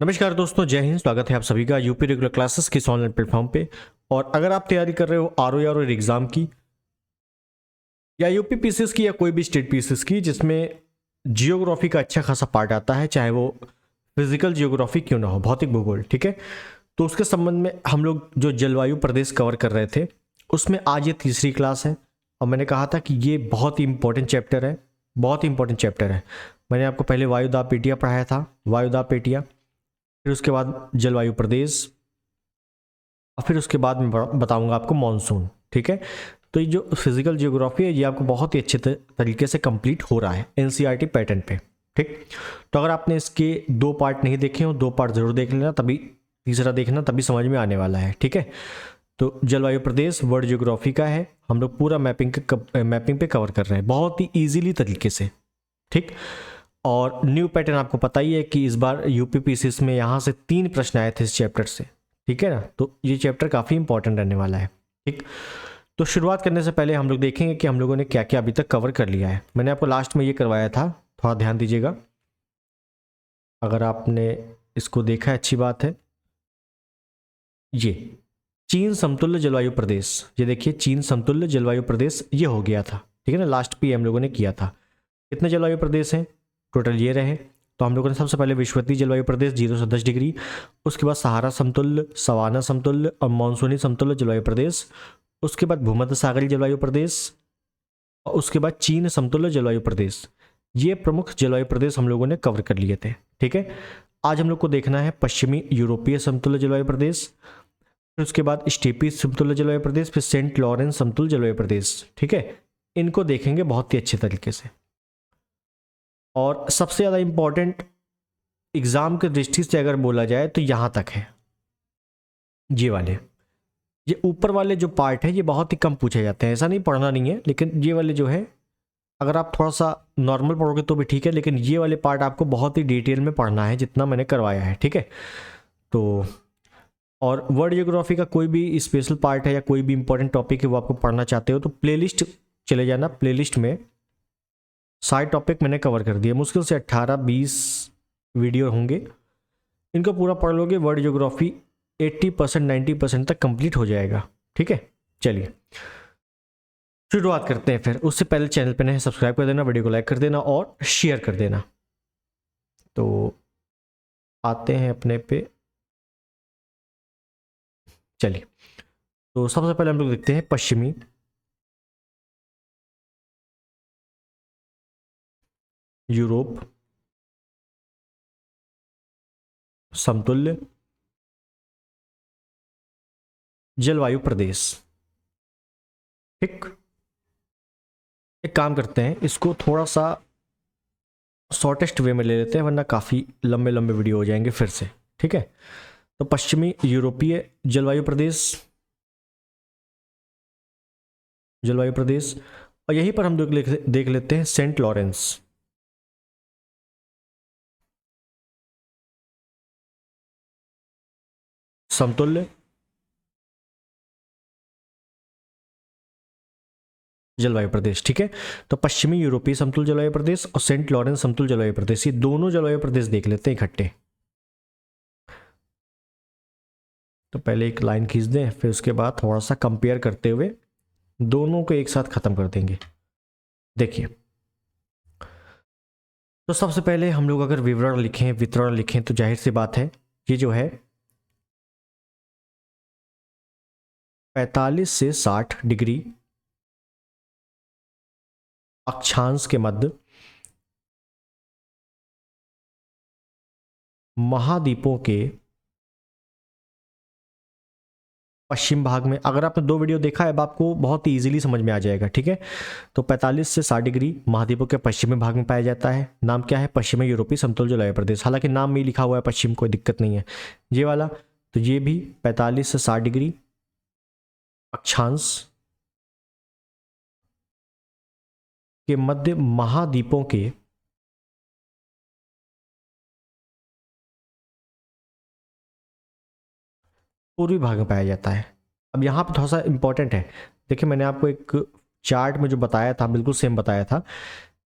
नमस्कार दोस्तों, जय हिंद। स्वागत है आप सभी का यूपी रेगुलर क्लासेस के इस ऑनलाइन प्लेटफॉर्म पे। और अगर आप तैयारी कर रहे हो आर एग्जाम की या यूपी पीसीएस की या कोई भी स्टेट पीसीएस की जिसमें जियोग्राफी का अच्छा खासा पार्ट आता है, चाहे वो फिजिकल जियोग्राफी क्यों ना हो, भौतिक भूगोल, ठीक है। तो उसके संबंध में हम लोग जो जलवायु प्रदेश कवर कर रहे थे उसमें आज ये तीसरी क्लास है। और मैंने कहा था कि ये बहुत ही इंपॉर्टेंट चैप्टर है, बहुत ही इंपॉर्टेंट चैप्टर है। मैंने आपको पहले वायुदाब पेटियाँ पढ़ाया था, वायुदाब पेटियाँ, फिर उसके बाद जलवायु प्रदेश, और फिर उसके बाद मैं बताऊंगा आपको मॉनसून, ठीक है। तो ये जो फिजिकल जियोग्राफी है ये आपको बहुत ही अच्छे तरीके से कंप्लीट हो रहा है एनसीईआरटी पैटर्न पे, ठीक। तो अगर आपने इसके 2 पार्ट नहीं देखे हो, 2 पार्ट जरूर देख लेना, तभी तीसरा देखना, तभी समझ में आने वाला है, ठीक है। तो जलवायु प्रदेश वर्ल्ड जियोग्राफी का है, हम लोग पूरा मैपिंग पे कवर कर रहे हैं बहुत ही ईजिली तरीके से, ठीक। और न्यू पैटर्न आपको पता ही है कि इस बार यूपी पीसीएस में यहाँ से 3 प्रश्न आए थे इस चैप्टर से, ठीक है ना। तो ये चैप्टर काफ़ी इंपॉर्टेंट रहने वाला है, ठीक। तो शुरुआत करने से पहले हम लोग देखेंगे कि हम लोगों ने क्या क्या अभी तक कवर कर लिया है। मैंने आपको लास्ट में ये करवाया था, थोड़ा ध्यान दीजिएगा। अगर आपने इसको देखा है अच्छी बात है। ये चीन समतुल्य जलवायु प्रदेश, ये देखिए चीन समतुल्य जलवायु प्रदेश ये हो गया था, ठीक है ना। लास्ट पे हम लोगों ने किया था। कितने जलवायु प्रदेश हैं टोटल ये रहे। तो हम लोगों ने सबसे पहले विषुवतीय जलवायु प्रदेश 0 से 10 डिग्री, उसके बाद सहारा समतुल्य, सवाना समतुल्य और मानसूनी समतुल्य जलवायु प्रदेश, उसके बाद भूमध्य सागरीय जलवायु प्रदेश, और उसके बाद चीन समतुल्य जलवायु प्रदेश। ये प्रमुख जलवायु प्रदेश हम लोगों ने कवर कर लिए थे, ठीक है। आज हम लोग को देखना है पश्चिमी यूरोपीय समतुल्य जलवायु प्रदेश, फिर उसके बाद स्टेपी समतुल्य जलवायु प्रदेश, फिर सेंट लॉरेंस समतुल्य जलवायु प्रदेश, ठीक है। इनको देखेंगे बहुत ही अच्छे तरीके से। और सबसे ज़्यादा इम्पॉर्टेंट एग्ज़ाम के दृष्टि से अगर बोला जाए तो यहाँ तक है, ये वाले, ये ऊपर वाले जो पार्ट है ये बहुत ही कम पूछे जाते हैं। ऐसा नहीं पढ़ना नहीं है, लेकिन ये वाले जो है अगर आप थोड़ा सा नॉर्मल पढ़ोगे तो भी ठीक है, लेकिन ये वाले पार्ट आपको बहुत ही डिटेल में पढ़ना है जितना मैंने करवाया है, ठीक है। तो और वर्ल्ड जियोग्राफी का कोई भी स्पेशल पार्ट है या कोई भी इंपॉर्टेंट टॉपिक है वो आपको पढ़ना चाहते हो तो प्लेलिस्ट चले जाना। प्लेलिस्ट में सारे टॉपिक मैंने कवर कर दिए, मुश्किल से 18-20 वीडियो होंगे। इनको पूरा पढ़ लोगे, वर्ल्ड जियोग्राफी 80% 90% तक कंप्लीट हो जाएगा, ठीक है। चलिए शुरुआत करते हैं। फिर उससे पहले चैनल पे नए सब्सक्राइब कर देना, वीडियो को लाइक कर देना और शेयर कर देना। तो आते हैं अपने पे, चलिए। तो सबसे पहले हम लोग देखते हैं पश्चिमी यूरोप समतुल्य जलवायु प्रदेश, ठीक। एक काम करते हैं, इसको थोड़ा सा शॉर्टेस्ट वे में ले लेते हैं वरना काफ़ी लंबे लंबे वीडियो हो जाएंगे फिर से, ठीक है। तो पश्चिमी यूरोपीय जलवायु प्रदेश, जलवायु प्रदेश, और यहीं पर हम देख लेते हैं सेंट लॉरेंस समतुल्य जलवायु प्रदेश, ठीक है। तो पश्चिमी यूरोपीय समतुल्य जलवायु प्रदेश और सेंट लॉरेंस समतुल्य जलवायु प्रदेश, ये दोनों जलवायु प्रदेश देख लेते हैं इकट्ठे। तो पहले एक लाइन खींच दें, फिर उसके बाद थोड़ा सा कंपेयर करते हुए दोनों को एक साथ खत्म कर देंगे। देखिए, तो सबसे पहले हम लोग अगर वितरण लिखें तो जाहिर सी बात है ये जो है 45 से 60 डिग्री अक्षांश के मध्य महाद्वीपों के पश्चिम भाग में। अगर आपने 2 वीडियो देखा है अब आपको बहुत ही ईजिली समझ में आ जाएगा, ठीक है। तो 45 से 60 डिग्री महाद्वीपों के पश्चिमी भाग में पाया जाता है। नाम क्या है? पश्चिमी यूरोपीय समतुल्य जलवायु प्रदेश। हालांकि नाम में लिखा हुआ है पश्चिम, कोई दिक्कत नहीं है ये वाला। तो ये भी 45 से 60 डिग्री अक्षांश के मध्य महाद्वीपों के पूर्वी भाग में पाया जाता है। अब यहाँ पे थोड़ा सा इंपॉर्टेंट है, देखिए मैंने आपको एक चार्ट में जो बताया था बिल्कुल सेम बताया था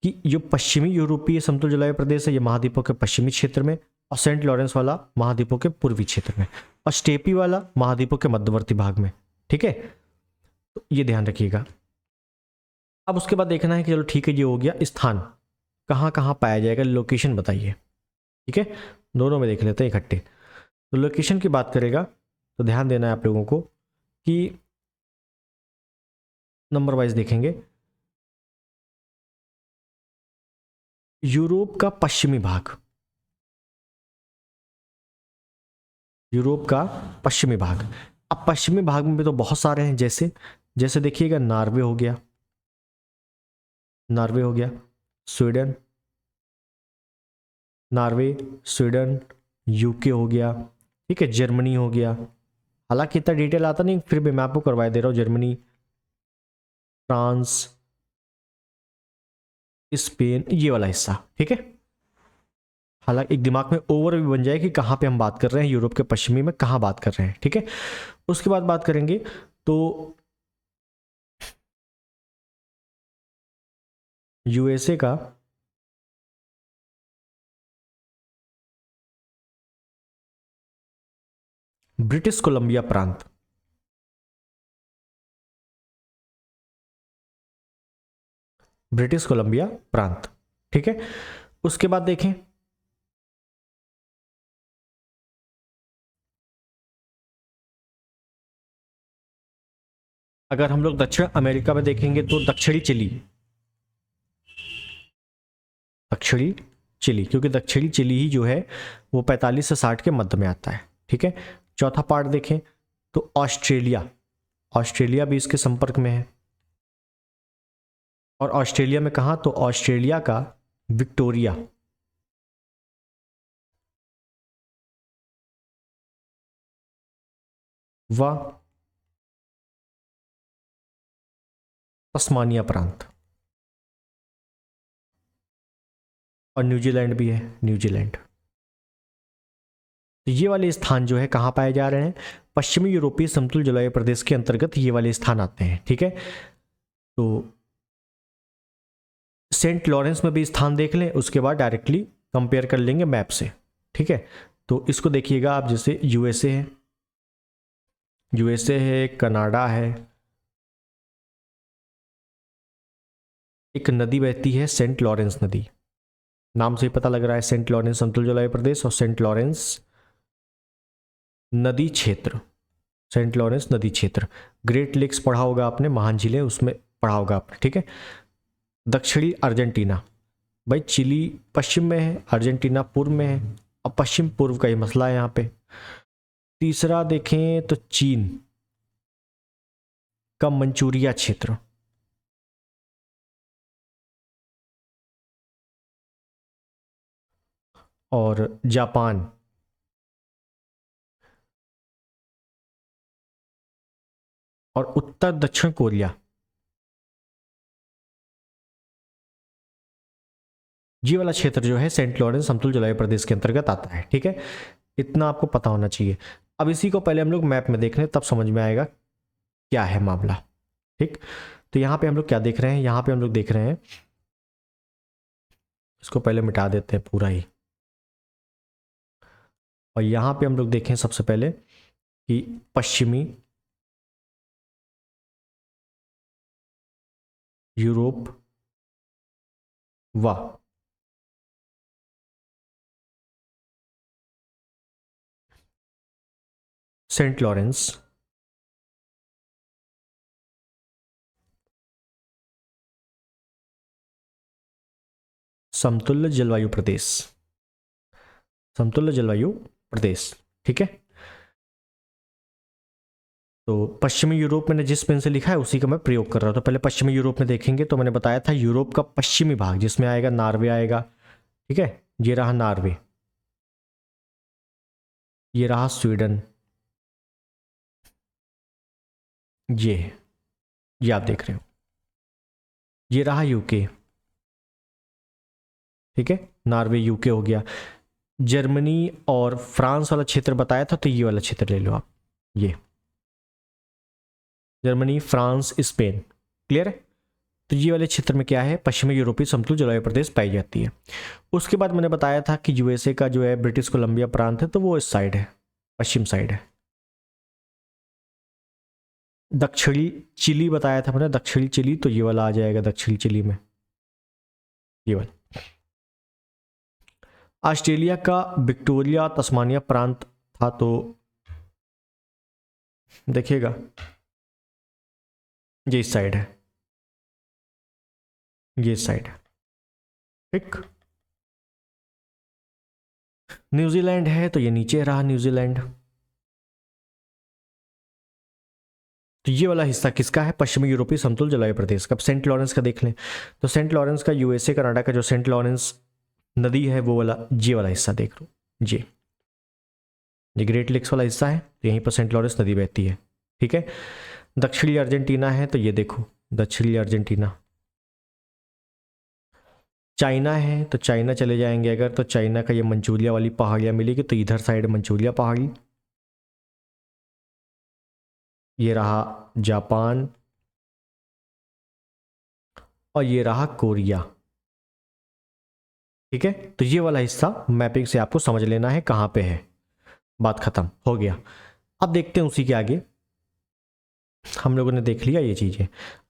कि जो पश्चिमी यूरोपीय समतुल्य जलवायु प्रदेश है ये महाद्वीपों के पश्चिमी क्षेत्र में, और सेंट लॉरेंस वाला महाद्वीपों के पूर्वी क्षेत्र में, और स्टेपी वाला महाद्वीपों के मध्यवर्ती भाग में। ठीक है, तो ये ध्यान रखिएगा। अब उसके बाद देखना है कि चलो ठीक है, ये हो गया स्थान कहाँ कहाँ पाया जाएगा, लोकेशन बताइए। ठीक है, दोनों में देख लेते हैं इकट्ठे। तो लोकेशन की बात करेगा तो ध्यान देना है आप लोगों को कि नंबर वाइज देखेंगे। यूरोप का पश्चिमी भाग, यूरोप का पश्चिमी भाग। अब पश्चिमी भाग में भी तो बहुत सारे हैं, जैसे जैसे देखिएगा नॉर्वे हो गया, नॉर्वे हो गया, स्वीडन, नॉर्वे, स्वीडन, यूके हो गया। ठीक है, जर्मनी हो गया। हालांकि इतना डिटेल आता नहीं, फिर भी मैं आपको करवा दे रहा हूँ। जर्मनी, फ्रांस, स्पेन, ये वाला हिस्सा। ठीक है, हालांकि एक दिमाग में ओवर भी बन जाए कि कहाँ पे हम बात कर रहे हैं, यूरोप के पश्चिमी में कहाँ बात कर रहे हैं। ठीक है, उसके बाद बात करेंगे तो यूएसए का ब्रिटिश कोलंबिया प्रांत, ब्रिटिश कोलंबिया प्रांत। ठीक है, उसके बाद देखें अगर हम लोग दक्षिण अमेरिका में देखेंगे तो दक्षिणी चिली, दक्षिणी चिली, क्योंकि दक्षिणी चिली ही जो है वो 45 से 60 के मध्य में आता है। ठीक है, चौथा पार्ट देखें तो ऑस्ट्रेलिया, ऑस्ट्रेलिया भी इसके संपर्क में है। और ऑस्ट्रेलिया में कहाँ, तो ऑस्ट्रेलिया का विक्टोरिया, व तस्मानिया प्रांत, और न्यूजीलैंड भी है, न्यूजीलैंड। तो ये वाले स्थान जो है कहाँ पाए जा रहे हैं, पश्चिमी यूरोपीय समतल जलवायु प्रदेश के अंतर्गत ये वाले स्थान आते हैं। ठीक है, तो सेंट लॉरेंस में भी स्थान देख लें, उसके बाद डायरेक्टली कंपेयर कर लेंगे मैप से। ठीक है, तो इसको देखिएगा आप, जैसे यूएसए है, यूएसए है, कनाडा है, एक नदी बहती है सेंट लॉरेंस नदी, नाम से ही पता लग रहा है, सेंट लॉरेंस समतल जलवायु प्रदेश और सेंट लॉरेंस नदी क्षेत्र, सेंट लॉरेंस नदी क्षेत्र। ग्रेट लेक्स पढ़ा होगा आपने, महान झीलें, उसमें पढ़ा होगा आपने। ठीक है, दक्षिणी अर्जेंटीना, भाई चिली पश्चिम में है, अर्जेंटीना पूर्व में है, अब पश्चिम पूर्व का ही मसला है यहाँ पे। तीसरा देखें तो चीन का मंचूरिया क्षेत्र, और जापान, और उत्तर दक्षिण कोरिया, ये वाला क्षेत्र जो है सेंट लॉरेंस समतल जलवायु प्रदेश के अंतर्गत आता है। ठीक है, इतना आपको पता होना चाहिए। अब इसी को पहले हम लोग मैप में देख लें, तब समझ में आएगा क्या है मामला। ठीक, तो यहाँ पे हम लोग क्या देख रहे हैं, यहाँ पे हम लोग देख रहे हैं, इसको पहले मिटा देते हैं पूरा ही, और यहाँ पे हम लोग देखें सबसे पहले कि पश्चिमी यूरोप व सेंट लॉरेंस समतुल्य जलवायु प्रदेश, समतुल्य जलवायु प्रदेश। ठीक है, तो पश्चिमी यूरोप मैंने जिस पेन से लिखा है उसी का मैं प्रयोग कर रहा हूं। तो पहले पश्चिमी यूरोप में देखेंगे तो मैंने बताया था यूरोप का पश्चिमी भाग, जिसमें आएगा नॉर्वे आएगा। ठीक है, ये रहा नॉर्वे, ये रहा स्वीडन, ये आप देख रहे हो, ये रहा यूके। ठीक है, नॉर्वे यूके हो गया। जर्मनी और फ्रांस वाला क्षेत्र बताया था, तो ये वाला क्षेत्र ले लो आप, ये जर्मनी, फ्रांस, स्पेन। क्लियर है, तो ये वाले क्षेत्र में क्या है, पश्चिमी यूरोपीय समतल जलवायु प्रदेश पाई जाती है। उसके बाद मैंने बताया था कि यूएसए का जो है ब्रिटिश कोलंबिया प्रांत है, तो वो इस साइड है, पश्चिम साइड है। दक्षिणी चिली बताया था मैंने, दक्षिणी चिली, तो ये वाला आ जाएगा दक्षिणी चिली में, ये वाला। ऑस्ट्रेलिया का विक्टोरिया तस्मानिया प्रांत था, तो देखिएगा ये इस साइड है, ये इस साइड है, ठीक। न्यूजीलैंड है तो ये नीचे रहा न्यूजीलैंड। तो ये वाला हिस्सा किसका है, पश्चिमी यूरोपीय समतल जलवायु प्रदेश का। सेंट लॉरेंस का देख लें, तो सेंट लॉरेंस का यूएसए कनाडा का जो सेंट लॉरेंस नदी है वो वाला, ये वाला हिस्सा देख लो, ये ग्रेट लेक्स वाला हिस्सा है, तो यहीं पर सेंट लॉरेंस नदी बहती है, ठीक है। दक्षिणी अर्जेंटीना है, तो ये देखो दक्षिणी अर्जेंटीना। चाइना है, तो चाइना चले जाएंगे अगर, तो चाइना का ये मंचूरिया वाली पहाड़ियाँ मिलेगी, तो इधर साइड मंचूरिया पहाड़ी। ये रहा जापान, और ये रहा कोरिया, ठीक है। तो ये वाला हिस्सा मैपिंग से आपको समझ लेना है कहाँ पे है, बात खत्म हो गया। अब देखते हैं उसी के आगे, हम लोगों ने देख लिया ये चीज़ें।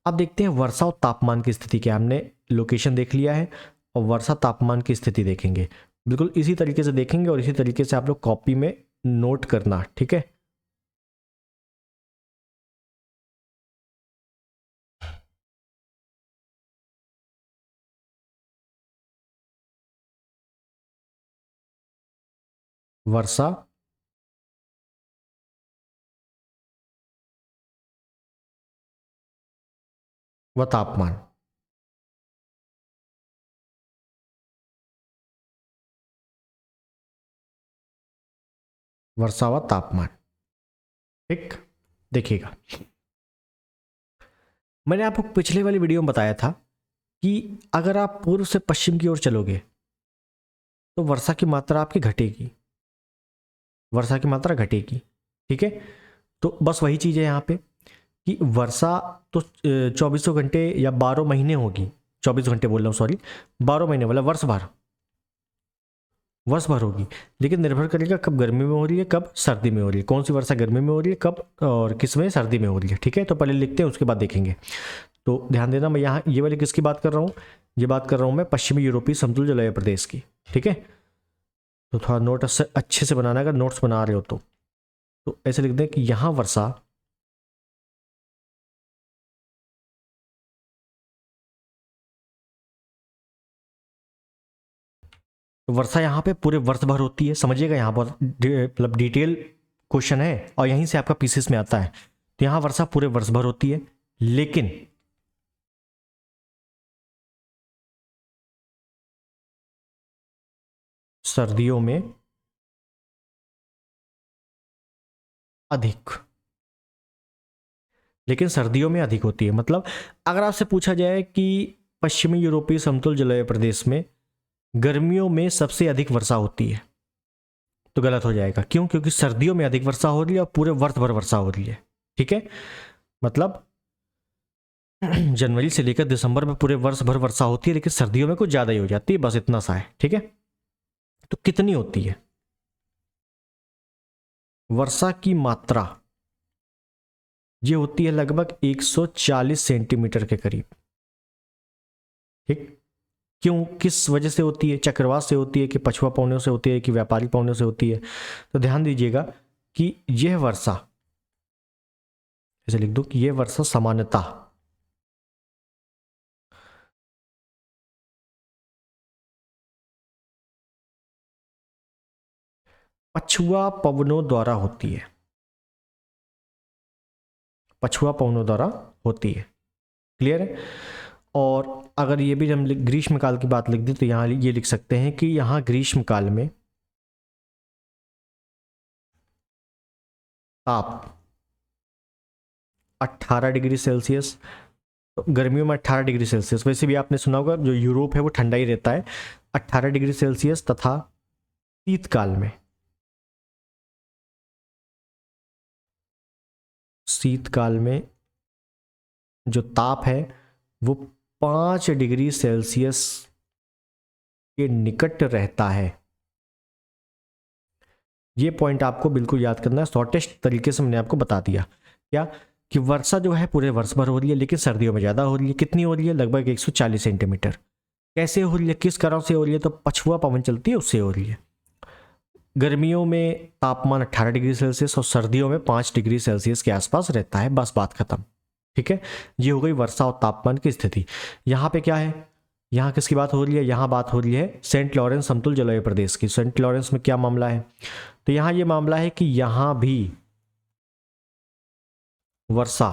अब देखते हैं वर्षा और तापमान की स्थिति क्या, हमने लोकेशन देख लिया है और वर्षा तापमान की स्थिति देखेंगे, बिल्कुल इसी तरीके से देखेंगे, और इसी तरीके से आप लोग कॉपी में नोट करना, ठीक है। वर्षा व तापमान, वर्षा व तापमान, ठीक। देखिएगा, मैंने आपको पिछले वाली वीडियो में बताया था कि अगर आप पूर्व से पश्चिम की ओर चलोगे तो वर्षा की मात्रा आपकी घटेगी, वर्षा की मात्रा घटेगी, ठीक है। तो बस वही चीज़ है यहाँ पे कि वर्षा तो 2400 घंटे या 12 महीने होगी, 24 घंटे बोल रहा हूँ सॉरी, 12 महीने वाला वर्ष भर होगी, लेकिन निर्भर करेगा कब गर्मी में हो रही है कब सर्दी में हो रही है, कौन सी वर्षा गर्मी में हो रही है कब और किस में सर्दी में हो रही है, ठीक है। तो पहले लिखते हैं उसके बाद देखेंगे। तो ध्यान देना, मैं यहाँ ये वाली किसकी बात कर रहा हूँ, ये बात कर रहा हूँ मैं पश्चिमी यूरोपीय समतल जलवायु प्रदेश की, ठीक है। तो थोड़ा नोट अच्छे से बनाना, अगर नोट्स बना रहे हो तो ऐसे लिख दें कि यहाँ वर्षा तो वर्षा यहाँ पे पूरे वर्ष भर होती है, समझिएगा, यहाँ बहुत मतलब डिटेल क्वेश्चन है और यहीं से आपका पीसीएस में आता है। तो यहाँ वर्षा पूरे वर्ष भर होती है, लेकिन सर्दियों में अधिक, लेकिन सर्दियों में अधिक होती है। मतलब अगर आपसे पूछा जाए कि पश्चिमी यूरोपीय समतल जलवायु प्रदेश में गर्मियों में सबसे अधिक वर्षा होती है, तो गलत हो जाएगा। क्यों? क्योंकि सर्दियों में अधिक वर्षा हो रही है और पूरे वर्ष भर वर्षा हो रही है, ठीक है। मतलब जनवरी से लेकर दिसंबर में पूरे वर्ष भर वर्षा होती है, लेकिन सर्दियों में कुछ ज़्यादा ही हो जाती है, बस इतना सा है, ठीक है। तो कितनी होती है वर्षा की मात्रा? ये होती है लगभग 140 सेंटीमीटर के करीब, ठीक। क्यों, किस वजह से होती है? चक्रवात से होती है कि पछुआ पवनों से होती है कि व्यापारिक पवनों से होती है? तो ध्यान दीजिएगा कि यह वर्षा, ऐसे लिख दो कि यह वर्षा सामान्यतः पछुआ पवनों द्वारा होती है, पछुआ पवनों द्वारा होती है, क्लियर है। और अगर ये भी हम ग्रीष्मकाल की बात लिख दें तो यहाँ ये लिख सकते हैं कि यहाँ ग्रीष्मकाल में ताप 18 डिग्री सेल्सियस, तो गर्मियों में 18 डिग्री सेल्सियस, वैसे भी आपने सुना होगा जो यूरोप है वो ठंडा ही रहता है, 18 डिग्री सेल्सियस, तथा शीतकाल में, शीतकाल में जो ताप है वो 5 डिग्री सेल्सियस के निकट रहता है। ये पॉइंट आपको बिल्कुल याद करना है, शॉर्टेस्ट तरीके से मैंने आपको बता दिया क्या कि वर्षा जो है पूरे वर्ष भर हो रही है, लेकिन सर्दियों में ज़्यादा हो रही है। कितनी हो रही है? लगभग 140 सेंटीमीटर। कैसे हो रही है, किस कारण से हो रही है? तो पछुआ पवन चलती है उससे हो रही है। गर्मियों में तापमान 18 डिग्री सेल्सियस और सर्दियों में 5 डिग्री सेल्सियस के आसपास रहता है। बस बात खत्म। ठीक है, ये हो गई वर्षा और तापमान की स्थिति। यहाँ पे क्या है, यहाँ किसकी बात हो रही है? यहाँ बात हो रही है सेंट लॉरेंस समतुल जलवायु प्रदेश की। सेंट लॉरेंस में क्या मामला है? तो यहाँ ये मामला है कि यहाँ भी वर्षा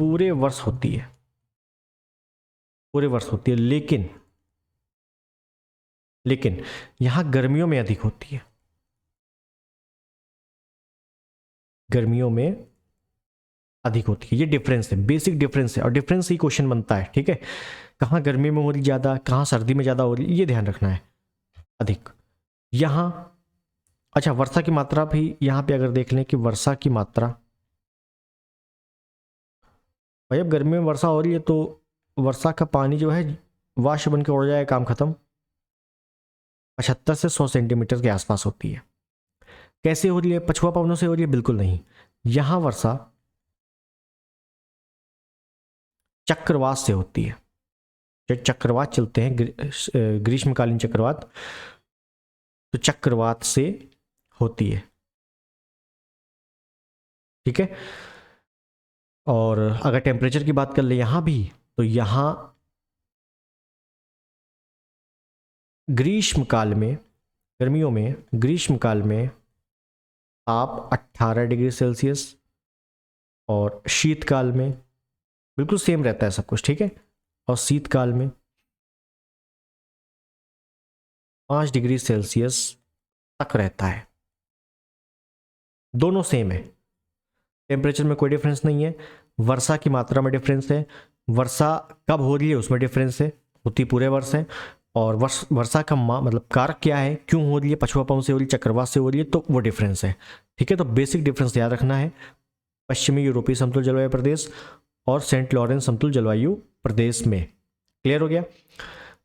पूरे वर्ष होती है, पूरे वर्ष होती है, लेकिन यहां गर्मियों में अधिक होती है, गर्मियों में अधिक होती है। ये डिफरेंस है, बेसिक डिफरेंस है, और डिफरेंस ही क्वेश्चन बनता है। ठीक है, कहाँ गर्मी में हो रही ज़्यादा, कहाँ सर्दी में ज़्यादा हो रही, ये ध्यान रखना है। अधिक यहाँ, अच्छा वर्षा की मात्रा भी यहाँ पे अगर देख लें कि वर्षा की मात्रा, भाई अब गर्मी में वर्षा हो रही है तो वर्षा का पानी जो है वाष्प बन के उड़ जाए, काम खत्म। 75 से 100 सेंटीमीटर के आसपास होती है। कैसे हो रही है? पछुआ पवनों से हो रही है? बिल्कुल नहीं। यहां वर्षा चक्रवात से होती है। जब चक्रवात चलते हैं, ग्रीष्मकालीन चक्रवात, तो चक्रवात से होती है। ठीक है, और अगर टेम्परेचर की बात कर ले यहां भी, तो यहां ग्रीष्मकाल में, गर्मियों में, ग्रीष्मकाल में ताप 18 डिग्री सेल्सियस, और शीतकाल में बिल्कुल सेम रहता है सब कुछ। ठीक है, और शीतकाल में 5 डिग्री सेल्सियस तक रहता है। दोनों सेम है, टेम्परेचर में कोई डिफरेंस नहीं है। वर्षा की मात्रा में डिफरेंस है, वर्षा कब हो रही है उसमें डिफरेंस है, होती पूरे वर्ष है। और वर्षा का मतलब कारक क्या है, क्यों हो रही है, पछुआ पवन से हो रही है, चक्रवात से हो रही है, तो वो डिफरेंस है। ठीक है, तो बेसिक डिफरेंस याद रखना है, पश्चिमी यूरोपीय समतुल जलवायु प्रदेश और सेंट लॉरेंस समतुल जलवायु प्रदेश में। क्लियर हो गया?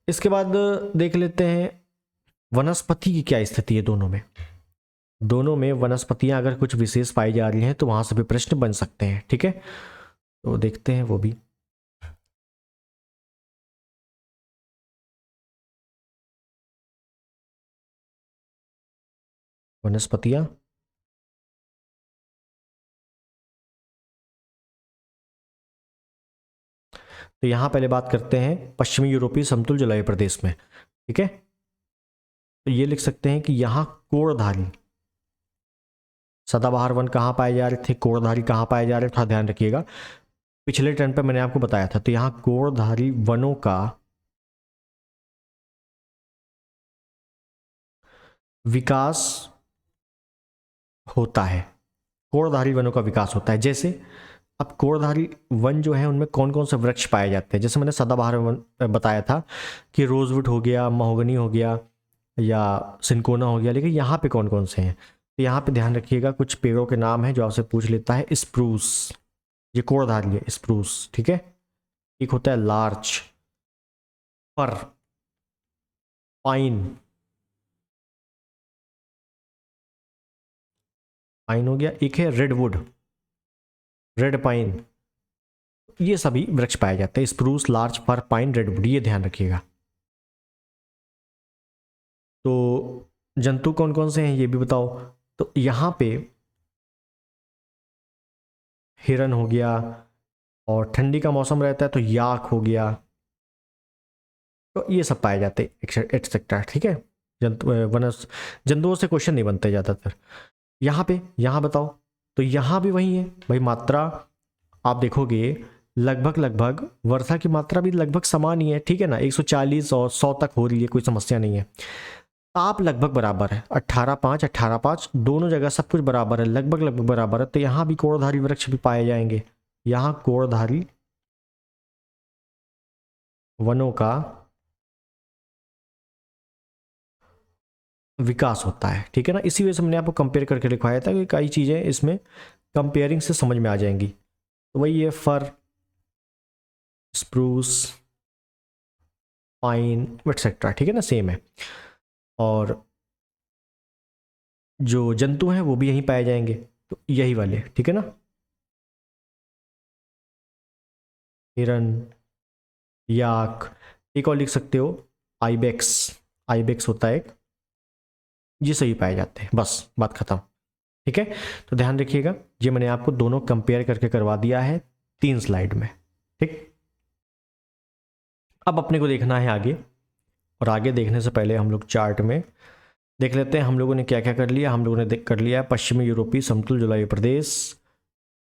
इसके बाद देख लेते हैं वनस्पति की क्या स्थिति है दोनों में। दोनों में वनस्पतियां अगर कुछ विशेष पाई जा रही हैं तो वहां से भी प्रश्न बन सकते हैं। ठीक है, तो देखते हैं वो भी। वनस्पतियां, तो यहां पहले बात करते हैं पश्चिमी यूरोपीय समतुल जलवायु प्रदेश में। ठीक है, तो ये लिख सकते हैं कि यहां कोड़धारी सदाबहार वन कहाँ पाए जा रहे थे, कोड़धारी कहाँ पाए जा रहे थे, थोड़ा ध्यान रखिएगा। पिछले टर्न पे मैंने आपको बताया था। तो यहां कोड़धारी वनों का विकास होता है, कोड़धारी वनों का विकास होता है। जैसे अब कोड़धारी वन जो है उनमें कौन कौन से वृक्ष पाए जाते हैं, जैसे मैंने सदाबहार वन बताया था कि रोजवुड हो गया, महोगनी हो गया, या सिनकोना हो गया, लेकिन यहाँ पे कौन कौन से हैं? तो यहाँ पे ध्यान रखिएगा, कुछ पेड़ों के नाम हैं जो आपसे पूछ लेता है। स्प्रूस, ये कोड़धारी है, स्प्रूस। ठीक है, एक होता है लार्च, पर, पाइन, पाइन हो गया, एक है रेडवुड, रेड पाइन। ये सभी वृक्ष पाए जाते हैं, स्प्रूस, लार्च, फर, पाइन, रेडवुड, ये ध्यान रखिएगा। तो जंतु कौन कौन से हैं ये भी बताओ। तो यहाँ पे हिरन हो गया, और ठंडी का मौसम रहता है तो याक हो गया, तो ये सब पाए जाते हैं एक्सेट्रा। ठीक है, जंतुओं से क्वेश्चन नहीं बनते ज़्यादातर। यहाँ बताओ, तो यहाँ भी वही है भाई, मात्रा आप देखोगे लगभग वर्षा की मात्रा भी लगभग समान ही है। ठीक है ना, 140 और 100 तक हो रही है, कोई समस्या नहीं है। ताप लगभग बराबर है, 18.5 दोनों जगह सब कुछ बराबर है, लगभग बराबर है। तो यहाँ भी कोड़धारी वृक्ष भी पाए जाएंगे, यहाँ कोड़धारी वनों का विकास होता है। ठीक है ना, इसी वजह से मैंने आपको कंपेयर करके लिखवाया था कि कई चीज़ें इसमें कंपेयरिंग से समझ में आ जाएंगी। तो वही है फर, स्प्रूस, पाइन एटसेट्रा, ठीक है ना, सेम है। और जो जंतु हैं वो भी यहीं पाए जाएंगे, तो यही वाले, ठीक है ना, हिरन, याक, एक और लिख सकते हो आइबेक्स, आइबेक्स होता है एक, ये सही पाए जाते हैं, बस बात खत्म, ठीक है। तो ध्यान रखिएगा, ये मैंने आपको दोनों कंपेयर करके करवा दिया है 3 स्लाइड में, ठीक। अब अपने को देखना है आगे, और आगे देखने से पहले हम लोग चार्ट में देख लेते हैं हम लोगों ने क्या क्या कर लिया। हम लोगों ने देख कर लिया है पश्चिमी यूरोपीय समतुल जलवायु प्रदेश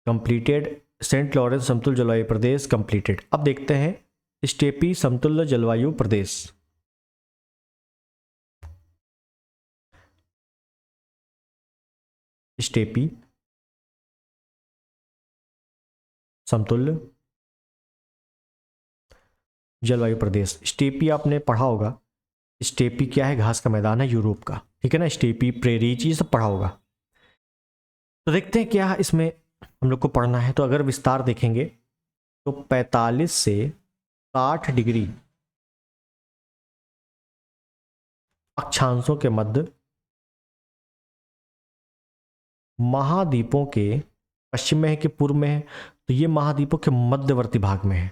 कंप्लीटेड, सेंट लॉरेंस समतुल जलवायु प्रदेश कंप्लीटेड। अब देखते हैं स्टेपी समतुल्य जलवायु प्रदेश। स्टेपी समतुल्य जलवायु प्रदेश, स्टेपी आपने पढ़ा होगा, स्टेपी क्या है, घास का मैदान है यूरोप का, ठीक है ना, स्टेपी, प्रेरीज, ये सब पढ़ा होगा। तो देखते हैं क्या इसमें हम लोग को पढ़ना है। तो अगर विस्तार देखेंगे तो 45 से 60 डिग्री अक्षांशों के मध्य महाद्वीपों के पश्चिम में है कि पूर्व में है, तो ये महाद्वीपों के मध्यवर्ती भाग में है,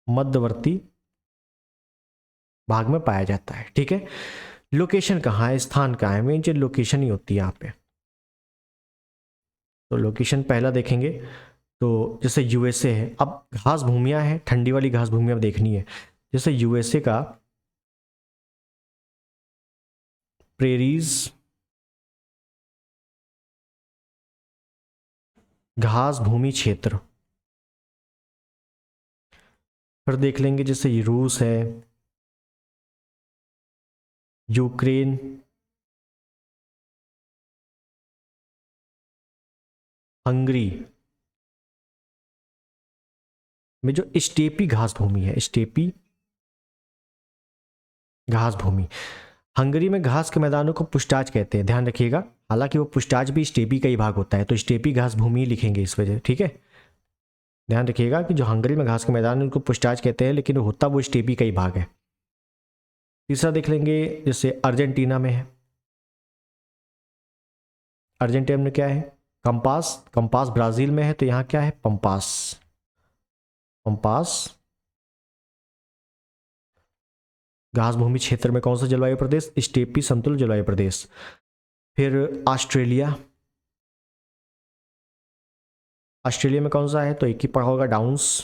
मध्यवर्ती भाग में पाया जाता है, ठीक है। लोकेशन कहाँ है, स्थान कहाँ है, मेन चीज लोकेशन ही होती है यहाँ पे। तो लोकेशन पहला देखेंगे तो जैसे यूएसए है, अब घास भूमियाँ हैं, ठंडी वाली घास भूमियाँ देखनी है, जैसे यूएसए का प्रेरीज घास भूमि क्षेत्र। फिर देख लेंगे जैसे रूस है, यूक्रेन, हंगरी में जो स्टेपी घास भूमि है, स्टेपी घास भूमि। हंगरी में घास के मैदानों को पुष्टाज कहते हैं, ध्यान रखिएगा, हालांकि वो पुष्टाज भी स्टेपी का ही भाग होता है, तो स्टेपी घास भूमि लिखेंगे इस वजह, ठीक है। ध्यान रखिएगा कि जो हंगरी में घास के मैदान उनको पुष्टाज कहते हैं, लेकिन होता वो स्टेपी का ही भाग है। तीसरा देख लेंगे जैसे अर्जेंटीना में है, अर्जेंटीना में क्या है, कंपास, कंपास ब्राजील में है, तो यहाँ क्या है, पंपास, पंपास घास भूमि क्षेत्र में कौन सा जलवायु प्रदेश, स्टेपी समतुल्य जलवायु प्रदेश। फिर ऑस्ट्रेलिया, ऑस्ट्रेलिया में कौन सा है, तो एक ही पढ़ा होगा, डाउन्स।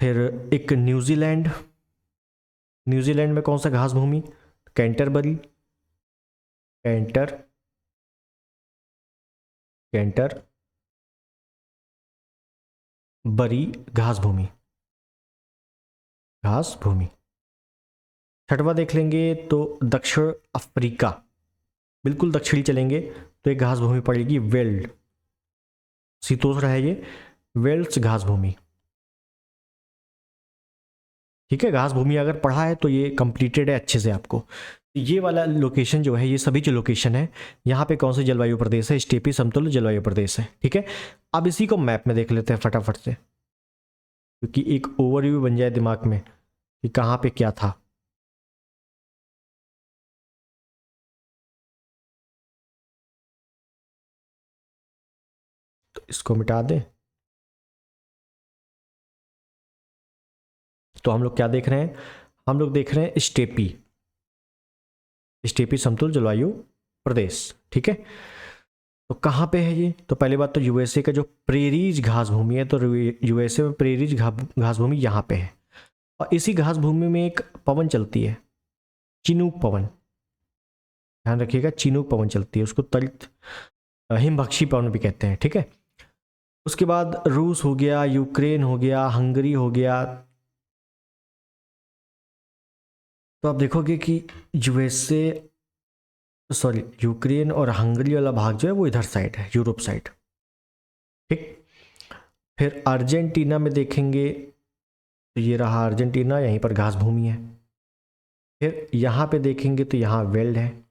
फिर एक न्यूजीलैंड, न्यूजीलैंड में कौन सा घास भूमि, कैंटरबरी, कैंटर, कैंटर बरी घास भूमि, घास भूमि। छठवा देख लेंगे तो दक्षिण अफ्रीका, बिल्कुल दक्षिणी चलेंगे तो एक घास भूमि पड़ेगी वेल्ड, शीतोष्ण है ये, वेल्स घास भूमि, ठीक है। घास भूमि अगर पढ़ा है तो ये कंप्लीटेड है अच्छे से आपको। ये वाला लोकेशन जो है, ये सभी जो लोकेशन है, यहाँ पे कौन सा जलवायु प्रदेश है, स्टेपी समतुल्य जलवायु प्रदेश है, ठीक है। अब इसी को मैप में देख लेते हैं फटाफट से, क्योंकि एक ओवरव्यू बन जाए दिमाग में कि कहाँ पे क्या था। तो इसको मिटा दें, तो हम लोग क्या देख रहे हैं, हम लोग देख रहे हैं स्टेपी, स्टेपी समतुल्य जलवायु प्रदेश, ठीक है। तो कहाँ पे है ये, तो पहली बात तो यूएसए का जो प्रेरीज घास भूमि है, तो यूएसए में प्रेरीज घास भूमि यहाँ पे है, और इसी घास भूमि में एक पवन चलती है, चिनूक पवन, ध्यान रखिएगा, चिनूक पवन चलती है, उसको तलित हिमभक्षी पवन भी कहते हैं, ठीक है। उसके बाद रूस हो गया, यूक्रेन हो गया, हंगरी हो गया। तो आप देखोगे कि यूएसए, सॉरी, यूक्रेन और हंगरी वाला भाग जो है वो इधर साइड है, यूरोप साइड, ठीक। फिर अर्जेंटीना में देखेंगे तो ये रहा अर्जेंटीना, यहीं पर घास भूमि है, फिर यहाँ पे देखेंगे तो यहाँ वेल्ड है,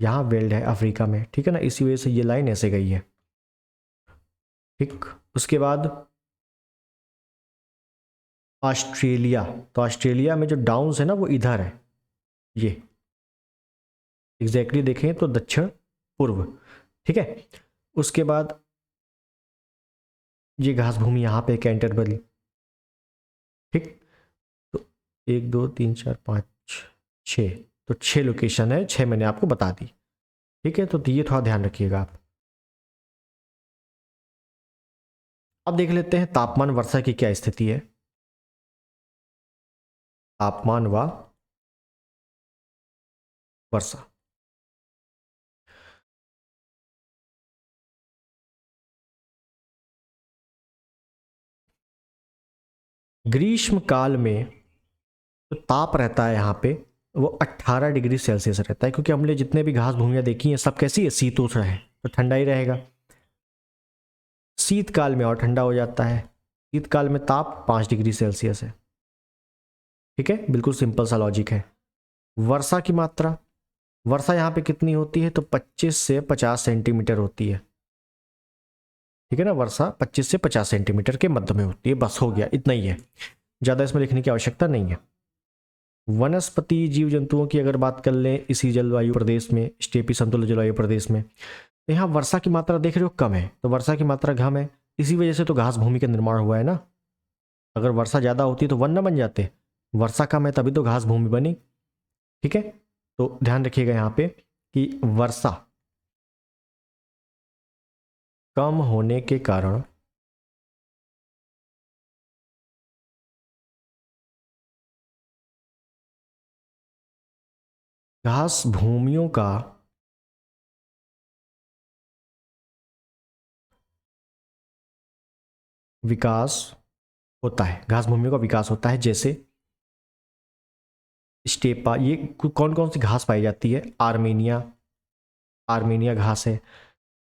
यहाँ वेल्ड है अफ्रीका में, ठीक है ना, इसी वजह से ये लाइन ऐसे गई है, ठीक। उसके बाद ऑस्ट्रेलिया, तो ऑस्ट्रेलिया में जो डाउन्स है ना वो इधर है, ये एग्जैक्टली देखें तो दक्षिण पूर्व, ठीक है। उसके बाद ये घास भूमि यहाँ पे कैंटरबरी, ठीक। तो 1 2 3 4 5 6, तो 6 लोकेशन है, 6 मैंने आपको बता दी, ठीक है। तो ये थोड़ा ध्यान रखिएगा आप। अब देख लेते हैं तापमान वर्षा की क्या स्थिति है। तापमान व वर्षा, ग्रीष्म काल में जो ताप रहता है यहाँ पे वो 18 डिग्री सेल्सियस रहता है, क्योंकि हमने जितने भी घास भूमियाँ देखी हैं सब कैसी है, शीतोष्ण है, तो ठंडा ही रहेगा। शीतकाल में और ठंडा हो जाता है, शीतकाल में ताप 5 डिग्री सेल्सियस है, ठीक है, बिल्कुल सिंपल सा लॉजिक है। वर्षा की मात्रा, वर्षा यहाँ पे कितनी होती है, तो 25 से 50 सेंटीमीटर होती है, ठीक है ना। वर्षा 25 से 50 सेंटीमीटर के मध्य में होती है, बस हो गया, इतना ही है, ज़्यादा इसमें लिखने की आवश्यकता नहीं है। वनस्पति जीव जंतुओं की अगर बात कर लें इसी जलवायु प्रदेश में, स्टेपी समतुल्य जलवायु प्रदेश में, तो यहाँ वर्षा की मात्रा देख रहे हो कम है, तो वर्षा की मात्रा कम है, इसी वजह से तो घास भूमि का निर्माण हुआ है ना। अगर वर्षा ज़्यादा होती तो वन न बन जाते, वर्षा कम है तभी तो घास भूमि बनी, ठीक है। तो ध्यान रखिएगा यहाँ पे कि वर्षा कम होने के कारण घास भूमियों का विकास होता है, घास भूमियों का विकास होता है। जैसे स्टेपा, ये कौन कौन सी घास पाई जाती है, आर्मेनिया, आर्मेनिया घास है,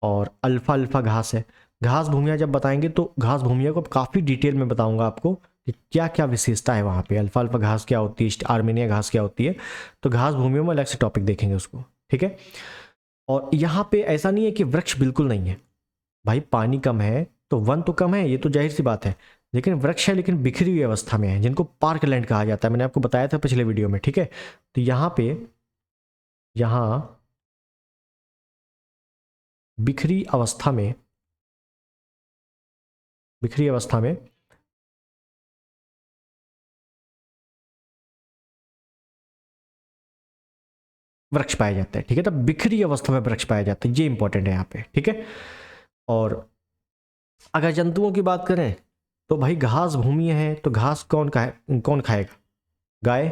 और अल्फा अल्फा घास है। घास भूमियाँ जब बताएंगे तो घास भूमियों को काफ़ी डिटेल में बताऊंगा आपको कि क्या क्या विशेषता है वहाँ पे, अल्फा अल्फा घास क्या होती है, आर्मेनिया घास क्या होती है, तो घास भूमियों में अलग से टॉपिक देखेंगे उसको, ठीक है। और यहाँ पे ऐसा नहीं है कि वृक्ष बिल्कुल नहीं है, भाई पानी कम है तो वन तो कम है, ये तो जाहिर सी बात है, लेकिन वृक्ष है लेकिन बिखरी हुई अवस्था में है, जिनको पार्क लैंड कहा जाता है, मैंने आपको बताया था पिछले वीडियो में, ठीक है। तो यहाँ पे, यहाँ बिखरी अवस्था में, बिखरी अवस्था में वृक्ष पाए जाते हैं, ठीक है। तो बिखरी अवस्था में वृक्ष पाए जाते हैं, ये इंपॉर्टेंट है यहाँ पे, ठीक है। और अगर जंतुओं की बात करें तो भाई घास भूमि है तो घास कौन खाएगा, गाय,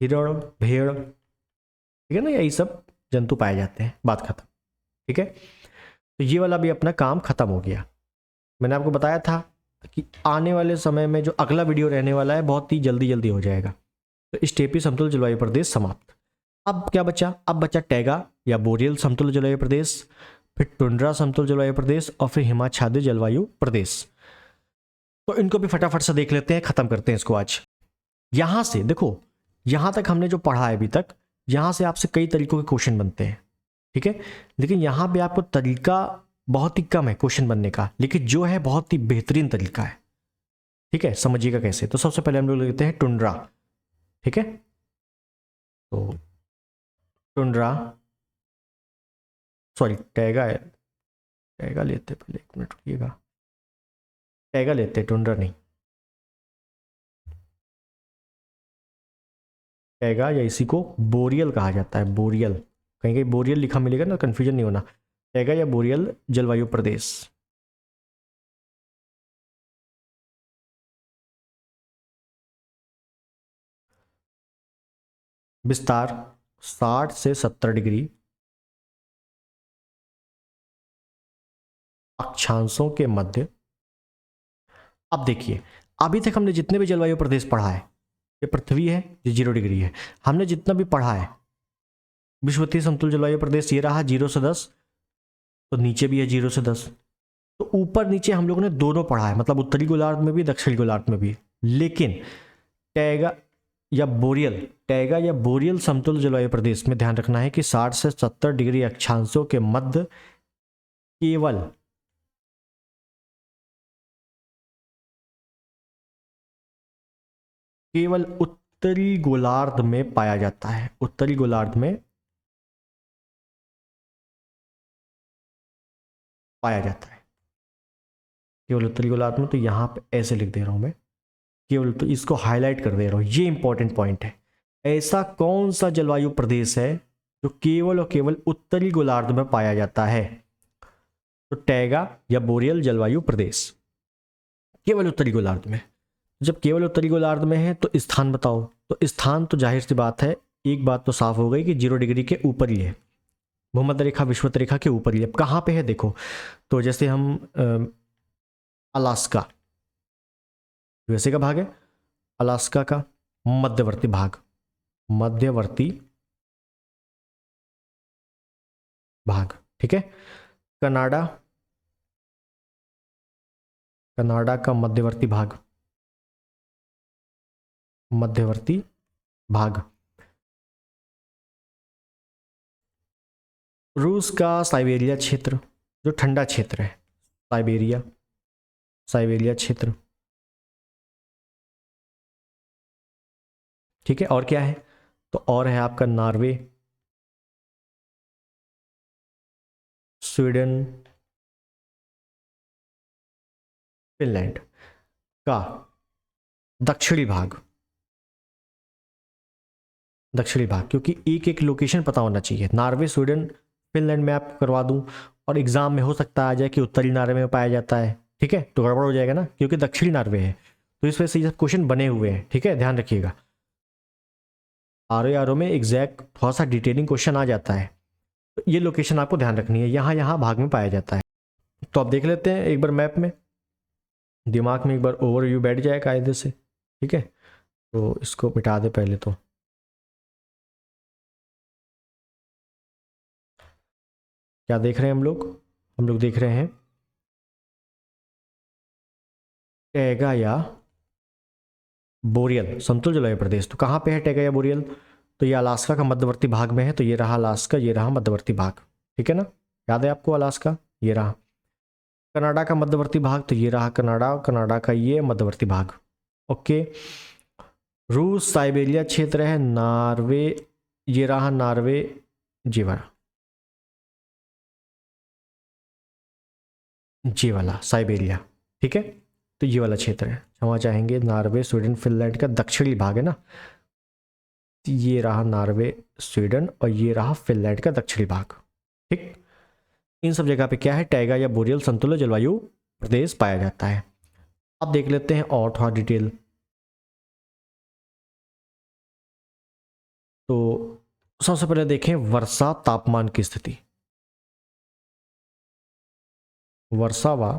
हिरण, भेड़, ठीक है ना, यही सब जंतु पाए जाते हैं, बात खत्म, ठीक है। तो ये वाला भी अपना काम खत्म हो गया। मैंने आपको बताया था कि आने वाले समय में जो अगला वीडियो रहने वाला है बहुत ही जल्दी जल्दी हो जाएगा। तो स्टेपी समतुल्य जलवायु प्रदेश समाप्त। अब क्या बचा, अब बचा टैगा या बोरियल समतुल्य जलवायु प्रदेश, फिर टुंड्रा समतुल्य जलवायु प्रदेश, और फिर हिमाच्छादित जलवायु प्रदेश। तो इनको भी फटाफट से देख लेते हैं, खत्म करते हैं इसको आज। यहां से देखो, यहां तक हमने जो पढ़ा है अभी तक, यहां से आपसे कई तरीकों के क्वेश्चन बनते हैं, ठीक है। लेकिन यहां पे आपको तरीका बहुत ही कम है क्वेश्चन बनने का, लेकिन जो है बहुत ही बेहतरीन तरीका है, ठीक है। समझिएगा कैसे। तो सबसे पहले हम लोग लेते हैं टुंड्रा, ठीक है। तो टुंड्रा, सॉरी टैगा है, टैगा लेते पहले, 1 मिनट रुकिएगा, टैगा लेते, टुंड्रा नहीं, टैगा या इसी को बोरियल कहा जाता है, बोरियल, कहीं कहीं बोरियल लिखा मिलेगा ना, कंफ्यूजन नहीं होना, टैगा या बोरियल जलवायु प्रदेश। विस्तार 60 से 70 डिग्री अक्षांशों के मध्य। अब देखिए, अभी तक हमने जितने भी जलवायु प्रदेश पढ़ा है, ये पृथ्वी है, ये 0 डिग्री है, हमने जितना भी पढ़ा है, विषुवतीय समतुल्य जलवायु प्रदेश ये रहा 0 से 10, तो नीचे भी है 0 से 10, तो ऊपर नीचे हम लोगों ने दोनों पढ़ा है, मतलब उत्तरी गोलार्ध में भी दक्षिणी गोलार्ध में भी। लेकिन टैगा या बोरियल, टैगा या बोरियल समतुल्य जलवायु प्रदेश में ध्यान रखना है कि 60 से 70 डिग्री अक्षांशों के मध्य केवल उत्तरी गोलार्ध में पाया जाता है, उत्तरी गोलार्ध में पाया जाता है, केवल उत्तरी गोलार्ध में। तो यहां पे ऐसे लिख दे रहा हूं मैं, केवल, तो इसको हाईलाइट कर दे रहा हूं, ये इंपॉर्टेंट पॉइंट है। ऐसा कौन सा जलवायु प्रदेश है जो केवल और केवल उत्तरी गोलार्ध में पाया जाता है? तो टैगा या बोरियल जलवायु प्रदेश केवल उत्तरी गोलार्ध में। जब केवल उत्तरी गोलार्ध में है तो स्थान बताओ। तो स्थान तो जाहिर सी बात है, एक बात तो साफ हो गई कि 0 डिग्री के ऊपर ही है, भूमध्य रेखा विषुवत रेखा के ऊपर ही है। अब कहाँ पे है देखो, तो जैसे हम अलास्का, यूएसए का भाग है, अलास्का का मध्यवर्ती भाग, मध्यवर्ती भाग, ठीक है। कनाडा, कनाडा का मध्यवर्ती भाग, मध्यवर्ती भाग। रूस का साइबेरिया क्षेत्र, जो ठंडा क्षेत्र है, साइबेरिया, साइबेरिया क्षेत्र, ठीक है। और क्या है, तो और है आपका नॉर्वे, स्वीडन, फिनलैंड का दक्षिणी भाग, दक्षिणी भाग, क्योंकि एक एक लोकेशन पता होना चाहिए। नॉर्वे, स्वीडन, फिनलैंड में आप करवा दूं और एग्जाम में हो सकता आ जाए कि उत्तरी नॉर्वे में पाया जाता है, ठीक है, तो गड़बड़ हो जाएगा ना, क्योंकि दक्षिणी नॉर्वे है। तो इस वजह से ये सब क्वेश्चन बने हुए हैं, ठीक है, ध्यान रखिएगा। आर में एग्जैक्ट थोड़ा सा डिटेलिंग क्वेश्चन आ जाता है, तो ये लोकेशन आपको ध्यान रखनी है, यहाँ यहाँ भाग में पाया जाता है। तो आप देख लेते हैं एक बार मैप में, दिमाग में एक बार ओवरव्यू बैठ जाए कायदे से, ठीक है। तो इसको मिटा दे पहले तो। क्या देख रहे हैं हम लोग? हम लोग देख रहे हैं टैगा या बोरियल समतल जलवायु प्रदेश। तो कहाँ पे है टैगा या बोरियल? तो ये अलास्का का मध्यवर्ती भाग में है, तो ये रहा अलास्का, ये रहा मध्यवर्ती भाग, ठीक है ना, याद है आपको अलास्का, ये रहा। कनाडा का मध्यवर्ती भाग, तो ये रहा कनाडा, कनाडा का ये मध्यवर्ती भाग, ओके। रूस साइबेरिया क्षेत्र है, नॉर्वे, ये रहा नॉर्वे, जी वाला, जी वाला साइबेरिया, ठीक है। तो ये वाला क्षेत्र है, क्षमा चाहेंगे, नॉर्वे, स्वीडन, फिनलैंड का दक्षिणी भाग है ना, ये रहा नॉर्वे, स्वीडन, और ये रहा फिनलैंड का दक्षिणी भाग, ठीक। इन सब जगह पे क्या है, टैगा या बोरियल समतुल्य जलवायु प्रदेश पाया जाता है। अब देख लेते हैं और थोड़ा डिटेल। तो सबसे पहले देखें वर्षा तापमान की स्थिति, वर्षा व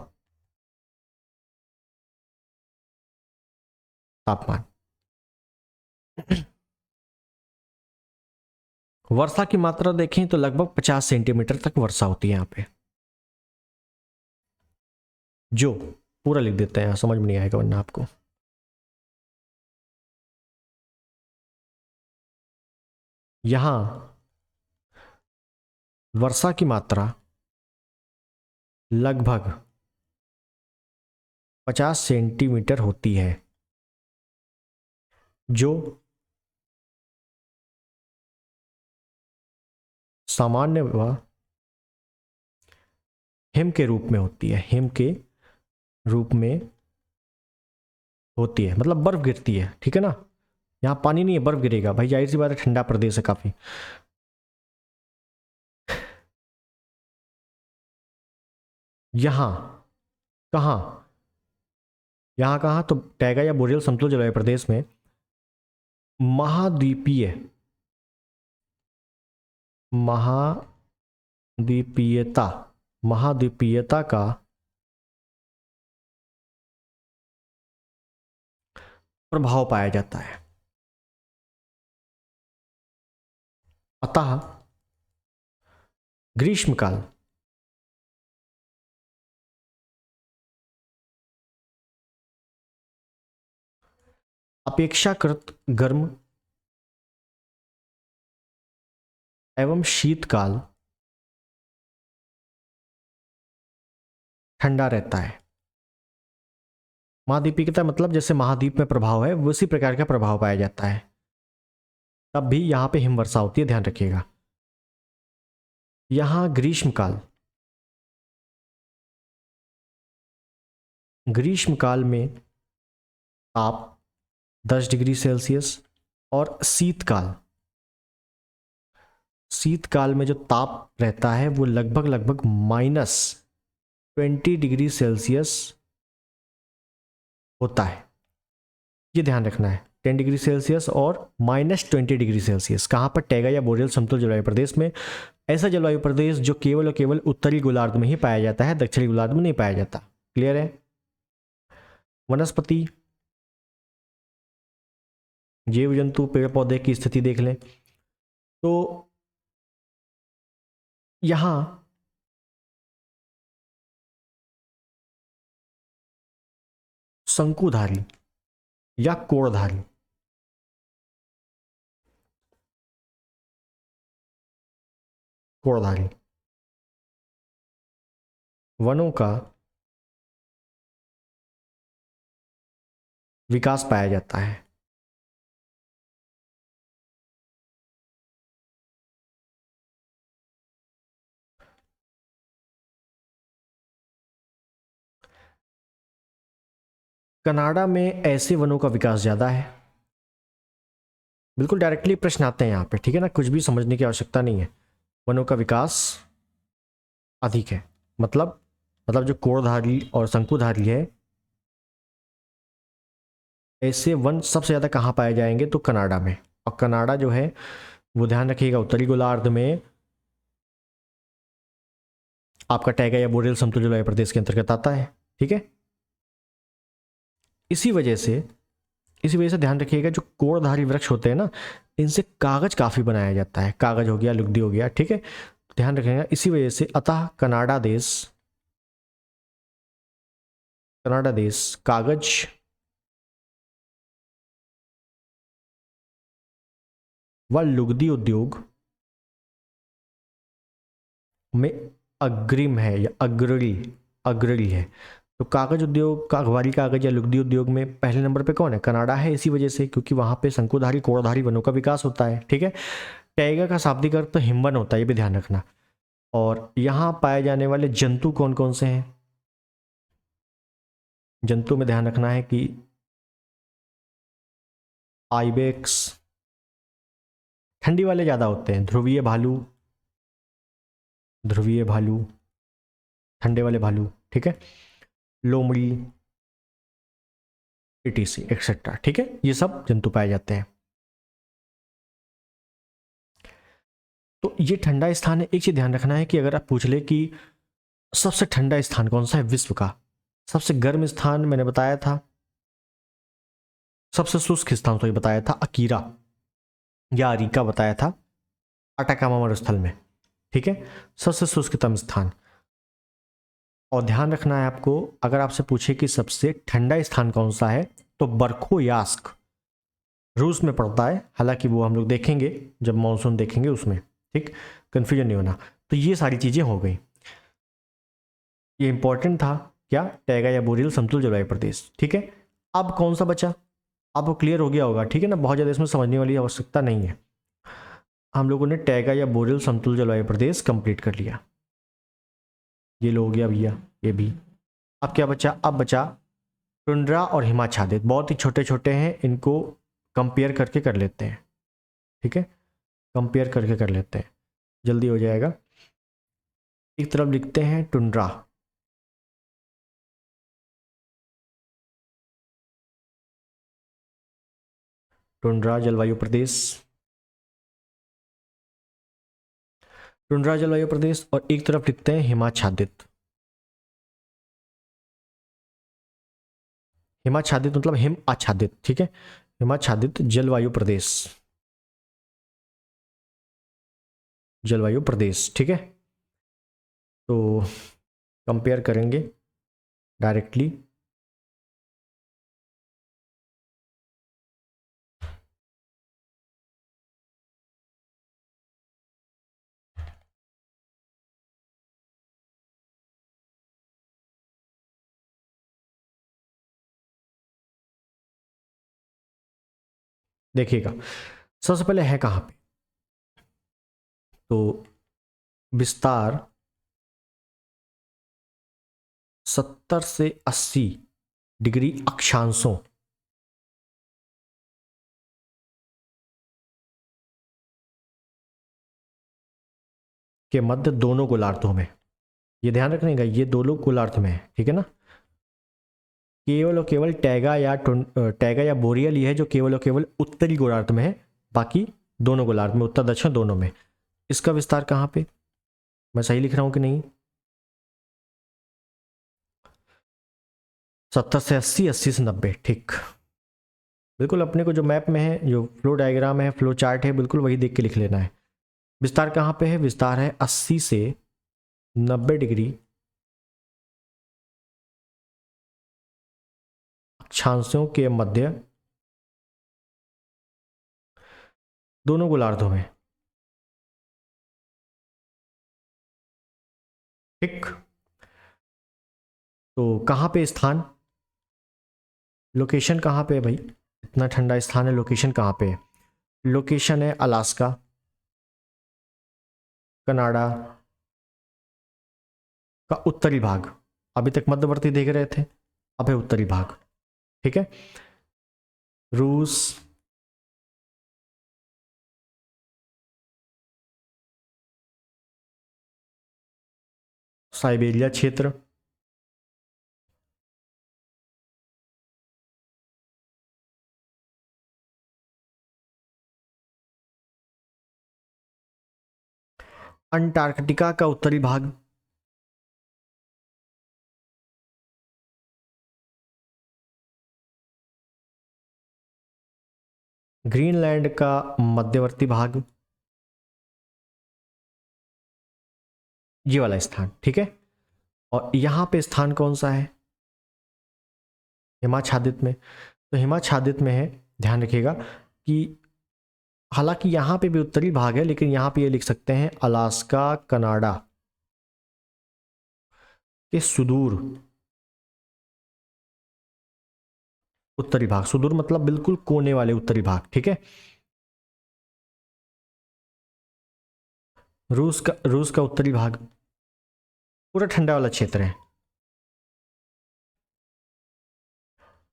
तापमान। वर्षा की मात्रा देखें तो लगभग 50 सेंटीमीटर तक वर्षा होती है यहाँ पे, जो पूरा लिख देते हैं, समझ में नहीं आएगा वरना आपको। यहां वर्षा की मात्रा लगभग 50 सेंटीमीटर होती है, जो सामान्य व हिम के रूप में होती है, हिम के रूप में होती है, मतलब बर्फ गिरती है, ठीक है ना। यहाँ पानी नहीं है, बर्फ गिरेगा भाई, जाहिर सी बात है, ठंडा प्रदेश है काफी। यहां कहाँ, यहाँ कहाँ, तो टैगा या बोरियल समतल जलवायु प्रदेश में महाद्वीपीय, महाद्वीपीयता, महाद्वीपीयता का प्रभाव पाया जाता है। अतः ग्रीष्मकाल, अपेक्षाकृत गर्म एवं शीतकाल ठंडा रहता है। महाद्वीपीयता मतलब जैसे महाद्वीप में प्रभाव है उसी प्रकार का प्रभाव पाया जाता है। तब भी यहां पे हिमवर्षा होती है, ध्यान रखिएगा। यहां ग्रीष्मकाल में ताप 10 डिग्री सेल्सियस और शीतकाल में जो ताप रहता है वो लगभग -20 डिग्री सेल्सियस होता है। ये ध्यान रखना है, 10 डिग्री सेल्सियस और -20 डिग्री सेल्सियस। कहाँ पर? टैगा या बोरियल समतल जलवायु प्रदेश में। ऐसा जलवायु प्रदेश जो केवल और केवल उत्तरी गोलार्ध में ही पाया जाता है, दक्षिणी गोलार्ध में नहीं पाया जाता। क्लियर है? वनस्पति, जीव जंतु, पेड़ पौधे की स्थिति देख लें तो यहां शंकुधारी या कोणधारी वनों का विकास पाया जाता है। कनाडा में ऐसे वनों का विकास ज्यादा है। बिल्कुल डायरेक्टली प्रश्न आते हैं यहाँ पे, ठीक है ना, कुछ भी समझने की आवश्यकता नहीं है। वनों का विकास अधिक है, मतलब जो कोणधारी और शंकुधारी है, ऐसे वन सबसे ज़्यादा कहाँ पाए जाएंगे? तो कनाडा में। और कनाडा जो है वो ध्यान रखिएगा उत्तरी गोलार्ध में आपका टैगा या बोरेल समतल जलवायु प्रदेश के अंतर्गत आता है। ठीक है, इसी वजह से ध्यान रखिएगा जो कोणधारी वृक्ष होते हैं ना, इनसे कागज काफी बनाया जाता है। कागज हो गया, लुगदी हो गया, ठीक है, ध्यान रखिएगा। इसी वजह से अतः कनाडा देश कागज व लुगदी उद्योग में अग्रिम है या अग्रणी है। तो कागज उद्योग, अखबारी कागज या लुगदी उद्योग में पहले नंबर पे कौन है? कनाडा है। इसी वजह से क्योंकि वहां पे शंकुधारी कोणधारी वनों का विकास होता है। ठीक है, टैगा का शाब्दिक अर्थ तो हिमवन होता है, ये भी ध्यान रखना। और यहाँ पाए जाने वाले जंतु कौन कौन से हैं? जंतु में ध्यान रखना है कि आइबेक्स, ठंडी वाले ज्यादा होते हैं। ध्रुवीय भालू, ठंडे वाले भालू, ठीक है, लोमड़ी, etc एक्सेट्रा। ठीक है, ये सब जंतु पाए जाते हैं। तो ये ठंडा स्थान है। एक चीज ध्यान रखना है कि अगर आप पूछ ले कि सबसे ठंडा स्थान कौन सा है विश्व का, सबसे गर्म स्थान मैंने बताया था, सबसे शुष्क स्थान तो ये बताया था अकीरा या अरीका बताया था अटाकामा मरुस्थल में। ठीक है, सबसे शुष्कतम स्थान। और ध्यान रखना है आपको, अगर आपसे पूछे कि सबसे ठंडा स्थान कौन सा है तो बर्खोयास्क रूस में पड़ता है। हालांकि वो हम लोग देखेंगे जब मानसून देखेंगे उसमें, ठीक, कंफ्यूजन नहीं होना। तो ये सारी चीजें हो गई, ये इंपॉर्टेंट था क्या? टैगा या बोरियल समतल जलवायु प्रदेश। ठीक है, अब कौन सा बचा? आपको क्लियर हो गया होगा, ठीक है ना, बहुत ज़्यादा इसमें समझने वाली आवश्यकता नहीं है। हम लोगों ने टैगा या बोरियल समतल जलवायु प्रदेश कंप्लीट कर लिया। ये लो हो गया भैया, ये भी। अब क्या बचा? अब बचा टुंड्रा और हिमाच्छादित। बहुत ही छोटे छोटे हैं, इनको कंपेयर करके कर लेते हैं। ठीक है, कंपेयर करके कर लेते हैं, जल्दी हो जाएगा। एक तरफ लिखते हैं टुंड्रा, टुंड्रा जलवायु प्रदेश, टुंड्रा जलवायु प्रदेश, और एक तरफ लिखते हैं हिमाच्छादित। हिमाच्छादित मतलब हिम आच्छादित। ठीक है, हिमाच्छादित जलवायु प्रदेश, जलवायु प्रदेश। ठीक है, तो कंपेयर करेंगे डायरेक्टली। देखिएगा, सबसे पहले है कहाँ पे, तो विस्तार 70 से 80 डिग्री अक्षांशों के मध्य दोनों गोलार्धों में, ये ध्यान रखने का, ये दोनों गोलार्ध में है, ठीक है ना। केवल और केवल टैगा या बोरियल ही है जो केवल और केवल उत्तरी गोलार्ध में है, बाकी दोनों गोलार्ध में, उत्तर दक्षिण दोनों में। इसका विस्तार कहाँ पे, मैं सही लिख रहा हूं कि नहीं, 70 से 80, 80 से 90, ठीक। बिल्कुल अपने को जो मैप में है, जो फ्लो डायग्राम है, फ्लो चार्ट है, बिल्कुल वही देख के लिख लेना है। विस्तार कहाँ पे है, विस्तार है 80 से 90 डिग्री अक्षांशों के मध्य दोनों गोलार्धों में, ठीक। तो कहाँ पे स्थान, लोकेशन कहाँ पे है भाई, इतना ठंडा स्थान है, लोकेशन कहाँ पे है, लोकेशन है अलास्का, कनाडा का उत्तरी भाग, अभी तक मध्यवर्ती देख रहे थे, अब है उत्तरी भाग, ठीक है। रूस, साइबेरिया क्षेत्र, अंटार्कटिका का उत्तरी भाग, ग्रीनलैंड का मध्यवर्ती भाग, ये वाला स्थान, ठीक है। और यहां पे स्थान कौन सा है, हिमाच्छादित में, तो हिमाच्छादित में है, ध्यान रखिएगा कि हालांकि यहां पे भी उत्तरी भाग है, लेकिन यहां पे ये लिख सकते हैं अलास्का कनाडा के सुदूर उत्तरी भाग, सुदूर मतलब बिल्कुल कोने वाले उत्तरी भाग, ठीक है। रूस का उत्तरी भाग पूरा ठंडा वाला क्षेत्र है,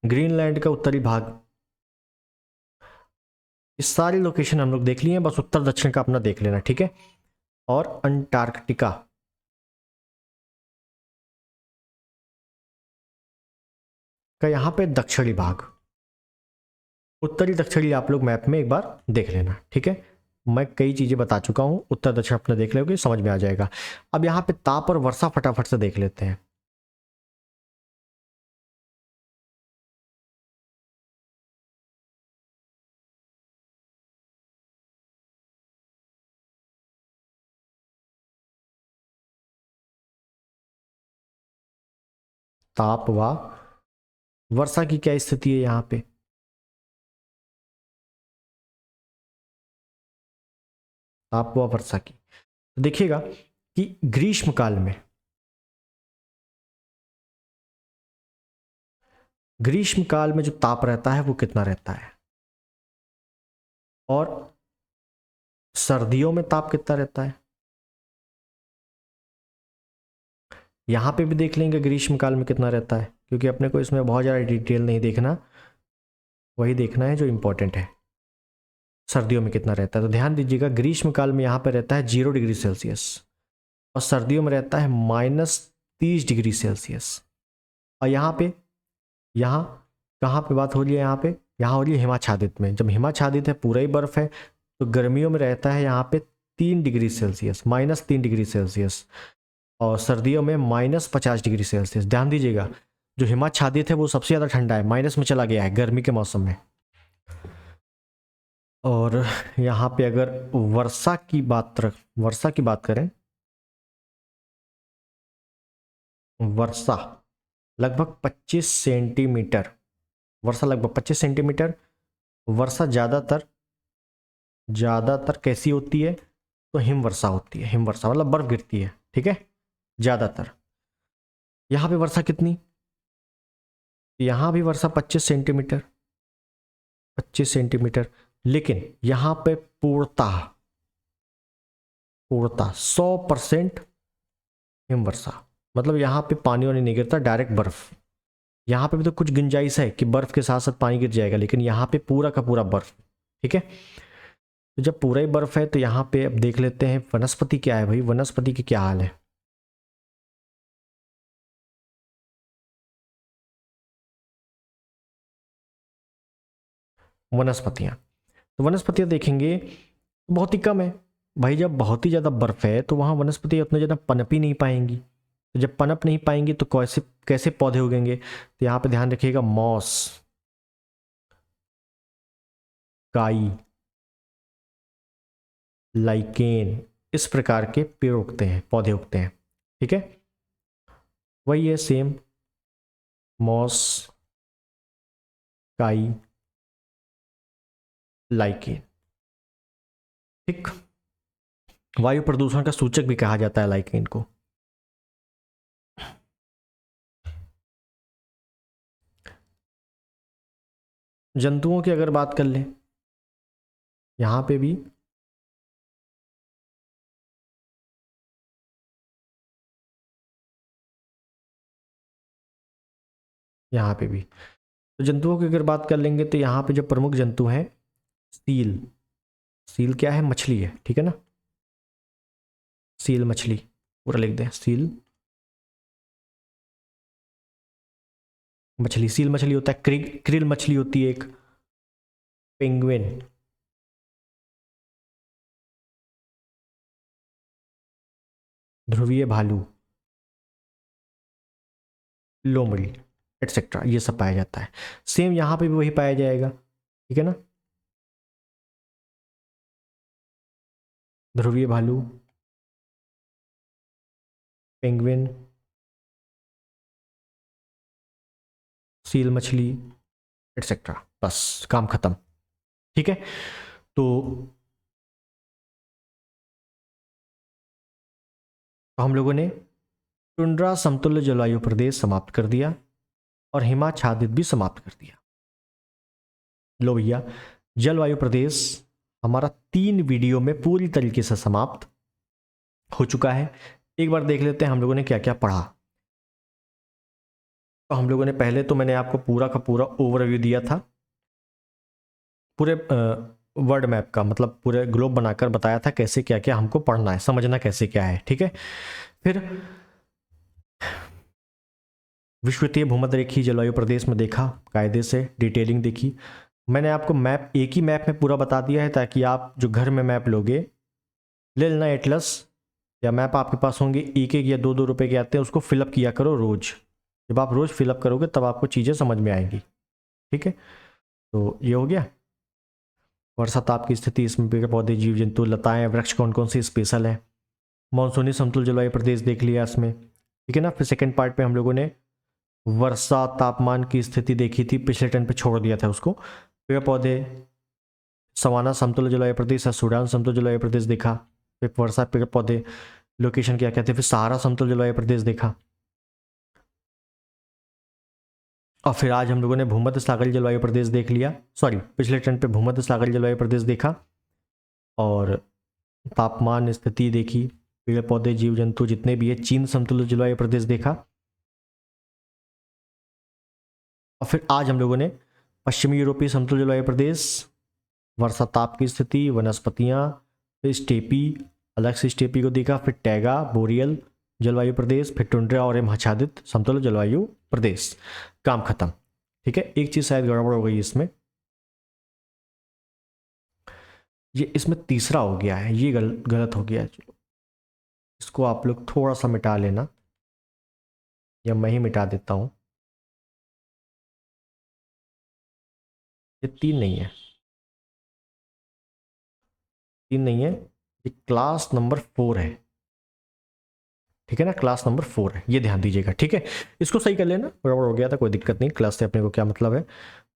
ग्रीनलैंड का उत्तरी भाग, ये सारी लोकेशन हम लोग देख लिए हैं, बस उत्तर दक्षिण का अपना देख लेना, ठीक है। और अंटार्कटिका का यहां पे दक्षिणी भाग, उत्तरी दक्षिणी आप लोग मैप में एक बार देख लेना, ठीक है। मैं कई चीजें बता चुका हूं, उत्तर दक्षिण अपने देख लोगे, समझ में आ जाएगा। अब यहां पे ताप और वर्षा फटाफट से देख लेते हैं। ताप व वर्षा की क्या स्थिति है यहां पे, ताप व वर्षा की, तो देखिएगा कि ग्रीष्म काल में जो ताप रहता है वो कितना रहता है, और सर्दियों में ताप कितना रहता है, यहां पे भी देख लेंगे ग्रीष्म काल में कितना रहता है, क्योंकि अपने को इसमें बहुत ज़्यादा डिटेल नहीं देखना, वही देखना है जो इंपॉर्टेंट है। सर्दियों में कितना रहता है, तो ध्यान दीजिएगा ग्रीष्म काल में यहाँ पर रहता है 0 डिग्री सेल्सियस, और सर्दियों में रहता है -30 डिग्री सेल्सियस। और यहाँ पे, यहाँ कहाँ पे बात हो रही है, यहाँ हो रही है हिमाच्छादित में। जब हिमाच्छादित है, पूरा ही बर्फ है, तो गर्मियों में रहता है यहाँ पे 3 डिग्री सेल्सियस, -3 डिग्री सेल्सियस, और सर्दियों में -50 डिग्री सेल्सियस। ध्यान दीजिएगा जो हिमाच्छादित है वो सबसे ज़्यादा ठंडा है, माइनस में चला गया है गर्मी के मौसम में। और यहाँ पे अगर वर्षा की बात करें, वर्षा लगभग 25 सेंटीमीटर, वर्षा लगभग 25 सेंटीमीटर। वर्षा ज़्यादातर कैसी होती है, तो हिमवर्षा होती है, हिमवर्षा मतलब बर्फ गिरती है, ठीक है, ज़्यादातर। यहाँ पे वर्षा कितनी, यहाँ भी वर्षा 25 सेंटीमीटर, 25 सेंटीमीटर। लेकिन यहाँ पे पूर्णतः 100% हिमवर्षा, मतलब यहाँ पे पानी वानी नहीं गिरता, डायरेक्ट बर्फ। यहाँ पे भी तो कुछ गुंजाइश है कि बर्फ के साथ साथ पानी गिर जाएगा, लेकिन यहाँ पे पूरा का पूरा बर्फ। ठीक है, तो जब पूरा ही बर्फ है तो यहाँ पे अब देख लेते हैं वनस्पति क्या है भाई, वनस्पति की क्या हाल है। वनस्पतियाँ, तो वनस्पतियाँ देखेंगे तो बहुत ही कम है भाई। जब बहुत ही ज़्यादा बर्फ है तो वहाँ वनस्पति उतना ज़्यादा पनप ही नहीं पाएंगी। तो जब पनप नहीं पाएंगी तो कैसे कैसे पौधे उगेंगे। तो यहाँ पे ध्यान रखिएगा, मॉस, काई, लाइकेन, इस प्रकार के पेड़ उगते हैं, पौधे उगते हैं। ठीक है, वही है सेम, मॉस, काई, लाइकेन। ठीक, वायु प्रदूषण का सूचक भी कहा जाता है लाइकेन को। जंतुओं की अगर बात कर लें, यहाँ पे भी यहाँ पे भी तो जंतुओं की अगर बात कर लेंगे तो यहाँ पे जो प्रमुख जंतु हैं, सील। सील क्या है, मछली है, ठीक है ना। सील मछली पूरा लिख दें, सील मछली। सील मछली होता है, क्रिल मछली होती है एक, पेंगुइन, ध्रुवीय भालू, लोमड़ी, एटसेट्रा, ये सब पाया जाता है। सेम यहाँ पे भी वही पाया जाएगा, ठीक है ना। ध्रुवीय भालू, पेंगुइन, सील मछली, एटसेट्रा, बस काम खत्म। ठीक है, तो हम लोगों ने टुंड्रा समतुल्य जलवायु प्रदेश समाप्त कर दिया और हिमाच्छादित भी समाप्त कर दिया। लो भैया, जलवायु प्रदेश हमारा 3 वीडियो में पूरी तरीके से समाप्त हो चुका है। एक बार देख लेते हैं हम लोगों ने क्या क्या पढ़ा। तो हम लोगों ने पहले तो मैंने आपको पूरा का पूरा ओवरव्यू दिया था, पूरे वर्ल्ड मैप का, मतलब पूरे ग्लोब बनाकर बताया था कैसे क्या क्या हमको पढ़ना है, समझना कैसे क्या है। ठीक है, फिर विश्वतीय भूमध्य रेखीय जलवायु प्रदेश में देखा, कायदे से डिटेलिंग देखी। मैंने आपको मैप एक ही मैप में पूरा बता दिया है, ताकि आप जो घर में मैप लोगे, ले लेना एटलस या मैप आपके पास होंगे, 1-1 या 2-2 रुपए के आते हैं, उसको फिलअप किया करो रोज। जब आप रोज फिलअप करोगे तब आपको चीज़ें समझ में आएंगी। ठीक है, तो ये हो गया वर्षा ताप की स्थिति, इसमें पेड़ पौधे, जीव जंतु, लताएं, वृक्ष कौन कौन सी स्पेशल है। मानसूनी समतुल जलवायु प्रदेश देख लिया इसमें, ठीक है ना। फिर सेकंड पार्ट में हम लोगों ने वर्षा तापमान की स्थिति देखी थी, पिछले टर्न पे छोड़ दिया था उसको। पेड़ पौधे, सवाना समतुल्य जलवायु प्रदेश, सूडान समतुल्य जलवायु प्रदेश देखा। फिर वर्षा, पेड़ पौधे, लोकेशन क्या कहते हैं। फिर सहारा समतुल्य जलवायु प्रदेश देखा। और फिर आज हम लोगों ने भूमध्य सागरीय जलवायु प्रदेश देख लिया, सॉरी पिछले टर्न पे भूमध्य सागरीय जलवायु प्रदेश देखा और तापमान स्थिति देखी, पेड़ पौधे, जीव जंतु जितने भी है। चीन समतुल्य जलवायु प्रदेश देखा। और फिर आज हम लोगों ने पश्चिमी यूरोपीय समतुल्य जलवायु प्रदेश, वर्षा ताप की स्थिति, वनस्पतियाँ, फिर स्टेपी, अलग से स्टेपी को देखा। फिर टैगा, बोरियल जलवायु प्रदेश, फिर टुंड्रा और आच्छादित समतुल्य जलवायु प्रदेश। काम खत्म। ठीक है, एक चीज शायद गड़बड़ हो गई इसमें, ये इसमें तीसरा हो गया है, ये गलत हो गया है। चलो इसको आप लोग थोड़ा सा मिटा लेना, या मैं ही मिटा देता हूं। ये 3 नहीं है, 3 नहीं है, ये क्लास नंबर 4 है। ठीक है ना, क्लास नंबर 4 है, ये ध्यान दीजिएगा। ठीक है, इसको सही कर लेना, गड़बड़ हो गया था, कोई दिक्कत नहीं। क्लास से अपने को क्या मतलब है,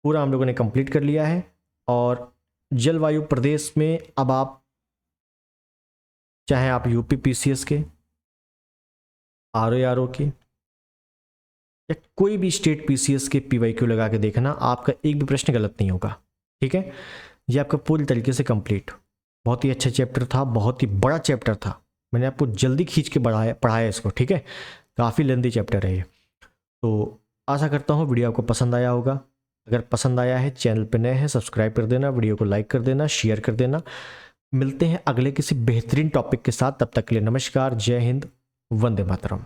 पूरा हम लोगों ने कंप्लीट कर लिया है। और जलवायु प्रदेश में अब आप, चाहे आप यूपी पीसीएस के, आरओ के, या कोई भी स्टेट पीसीएस के पीवाईक्यू लगा के देखना, आपका एक भी प्रश्न गलत नहीं होगा। ठीक है, ये आपका पूरी तरीके से कंप्लीट। बहुत ही अच्छा चैप्टर था, बहुत ही बड़ा चैप्टर था, मैंने आपको जल्दी खींच के पढ़ाया इसको, ठीक है। काफ़ी लेंदी चैप्टर है ये। तो आशा करता हूँ वीडियो आपको पसंद आया होगा। अगर पसंद आया है, चैनल पर नए हैं, सब्सक्राइब कर देना, वीडियो को लाइक कर देना, शेयर कर देना। मिलते हैं अगले किसी बेहतरीन टॉपिक के साथ, तब तक के लिए नमस्कार, जय हिंद, वंदे मातरम।